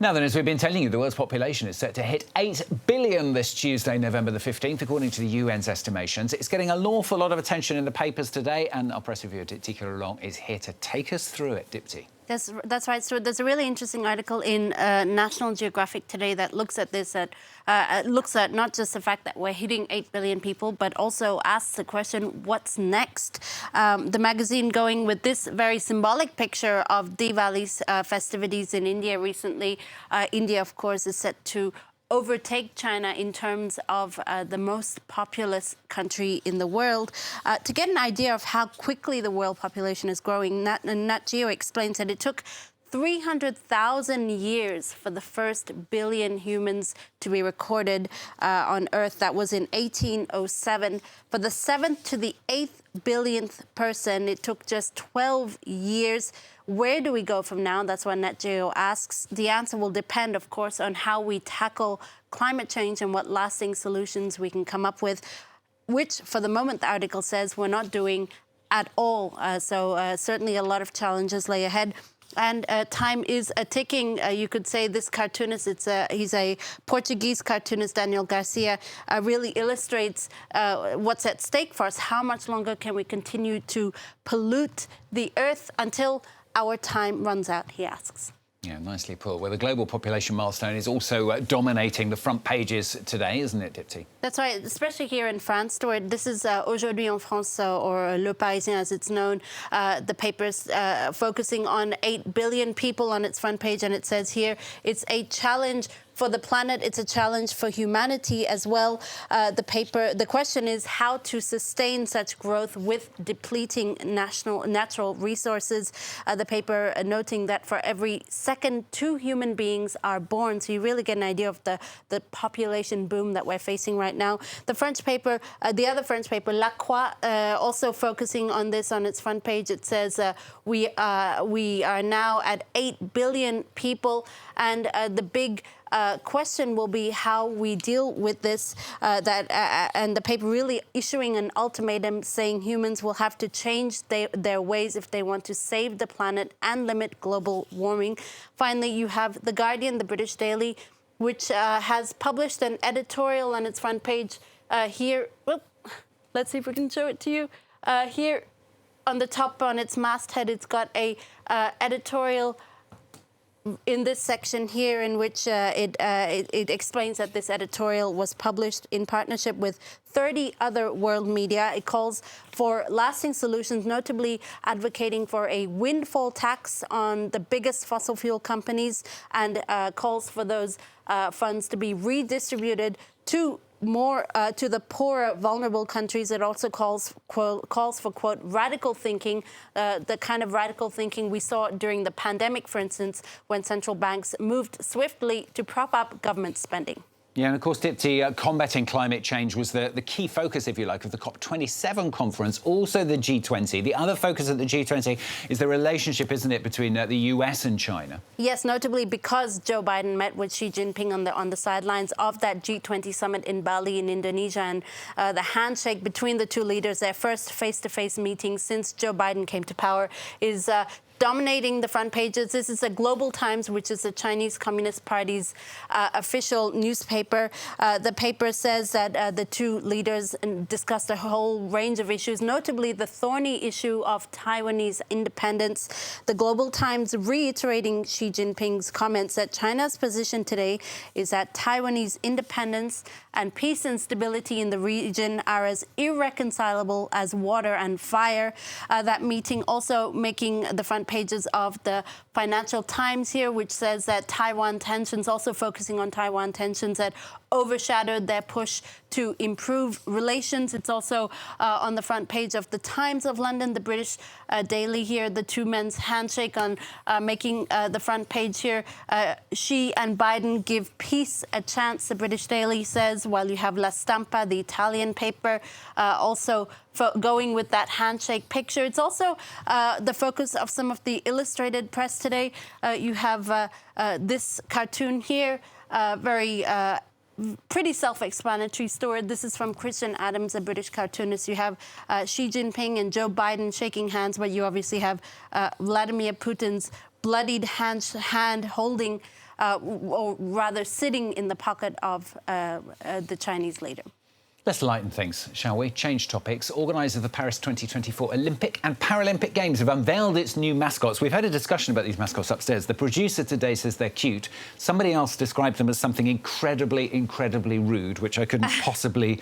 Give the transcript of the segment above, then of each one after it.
Now then, as we've been telling you, the world's population is set to hit 8 billion this Tuesday, November the 15th, according to the UN's estimations. It's getting an awful lot of attention in the papers today, and our press reviewer, Dipti Kiralong, is here to take us through it. Dipti. That's right, Stuart. There's a really interesting article in National Geographic today that looks at this, looks at not just the fact that we're hitting 8 billion people, but also asks the question, what's next? The magazine going with this very symbolic picture of Diwali's festivities in India recently. India, of course, is set to overtake China in terms of the most populous country in the world. To get an idea of how quickly the world population is growing, Nat Geo explains that it took 300,000 years for the first billion humans to be recorded on Earth. That was in 1807. For the 7th to the 8th billionth person, it took just 12 years. Where do we go from now? That's what Nat Geo asks. The answer will depend, of course, on how we tackle climate change and what lasting solutions we can come up with, which, for the moment, the article says we're not doing at all. So certainly a lot of challenges lay ahead. And time is ticking. You could say this cartoonist, he's a Portuguese cartoonist, Daniel Garcia, really illustrates what's at stake for us. How much longer can we continue to pollute the Earth until our time runs out, he asks. Yeah, nicely put. Well, the global population milestone is also dominating the front pages today, isn't it, Dipti? That's right, especially here in France, Stuart. This is Aujourd'hui en France, or Le Parisien as it's known. The paper's focusing on 8 billion people on its front page, and it says here it's a challenge for the planet, it's a challenge for humanity as well. The question is how to sustain such growth with depleting natural resources. The paper noting that for every second, 2 human beings are born. So you really get an idea of the population boom that we're facing right now. The French paper, the other French paper, La Croix, also focusing on this on its front page. It says we are now at 8 billion people, and the big question will be how we deal with this, and the paper really issuing an ultimatum saying humans will have to change their ways if they want to save the planet and limit global warming. Finally, you have The Guardian, the British daily, which has published an editorial on its front page here. Well, let's see if we can show it to you. Here on the top, on its masthead, it's got a editorial in this section here, in which it explains that this editorial was published in partnership with 30 other world media. It calls for lasting solutions, notably advocating for a windfall tax on the biggest fossil fuel companies, and calls for those funds to be redistributed to the poorer, vulnerable countries. It also calls for, quote, radical thinking, the kind of radical thinking we saw during the pandemic, for instance, when central banks moved swiftly to prop up government spending. Yeah, and of course, Dipti, combating climate change was the key focus, if you like, of the COP27 conference, also the G20. The other focus at the G20 is the relationship, isn't it, between the US and China? Yes, notably because Joe Biden met with Xi Jinping on the sidelines of that G20 summit in Bali in Indonesia, and the handshake between the two leaders, their first face-to-face meeting since Joe Biden came to power, is dominating the front pages. This is the Global Times, which is the Chinese Communist Party's official newspaper. The paper says that the two leaders discussed a whole range of issues, notably the thorny issue of Taiwanese independence. The Global Times reiterating Xi Jinping's comments that China's position today is that Taiwanese independence and peace and stability in the region are as irreconcilable as water and fire. That meeting also making the front pages of the Financial Times here, which says that Taiwan tensions, also focusing on Taiwan tensions that overshadowed their push to improve relations. It's also on the front page of the Times of London, the British daily here, the two men's handshake on making the front page here. Xi and Biden give peace a chance, the British daily says, while you have La Stampa, the Italian paper, also going with that handshake picture. It's also the focus of some of the illustrated press today. You have this cartoon here, pretty self-explanatory, Stuart. This is from Christian Adams, a British cartoonist. You have Xi Jinping and Joe Biden shaking hands, but you obviously have Vladimir Putin's bloodied hand holding, or rather sitting in the pocket of the Chinese leader. Let's lighten things, shall we? Change topics. Organisers of the Paris 2024 Olympic and Paralympic Games have unveiled its new mascots. We've had a discussion about these mascots upstairs. The producer today says they're cute. Somebody else described them as something incredibly, incredibly rude, which I couldn't possibly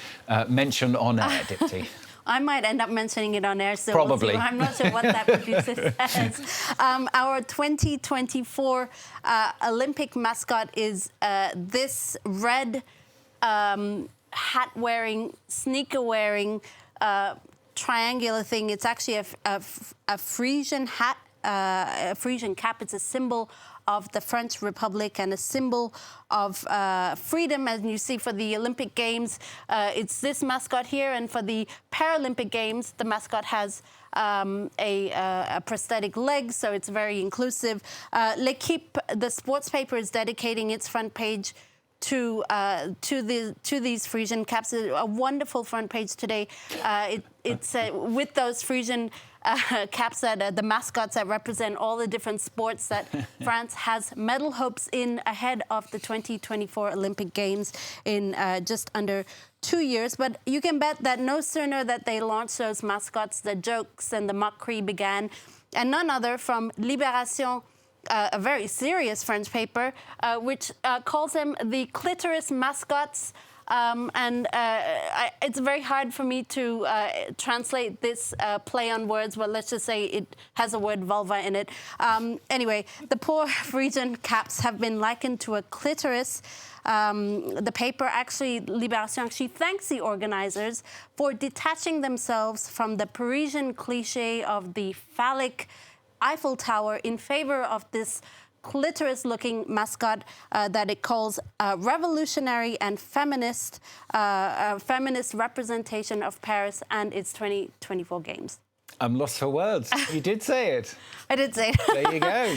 mention on air, Dipti. I might end up mentioning it on air, so probably. We'll see. I'm not sure what that producer says. Our 2024 Olympic mascot is this red hat-wearing, sneaker-wearing, triangular thing. It's actually a Frisian hat, a Frisian cap. It's a symbol of the French Republic and a symbol of freedom, as you see for the Olympic Games. It's this mascot here, and for the Paralympic Games, the mascot has a prosthetic leg, so it's very inclusive. L'Equipe, the sports paper, is dedicating its front page to these Frisian caps. A wonderful front page today. It's with those Frisian caps that the mascots that represent all the different sports that France has medal hopes in ahead of the 2024 Olympic Games in just under 2 years. But you can bet that no sooner that they launched those mascots, the jokes and the mockery began, and none other from Libération, a very serious French paper, which calls them the clitoris mascots. It's very hard for me to translate this play on words, but let's just say it has a word vulva in it. Anyway, the poor Frisian caps have been likened to a clitoris. The paper, actually, Libération, actually thanks the organisers for detaching themselves from the Parisian cliché of the phallic Eiffel Tower in favor of this clitoris-looking mascot that it calls revolutionary and feminist representation of Paris and its 2024 Games. I'm lost for words. You did say it. I did say it. There you go.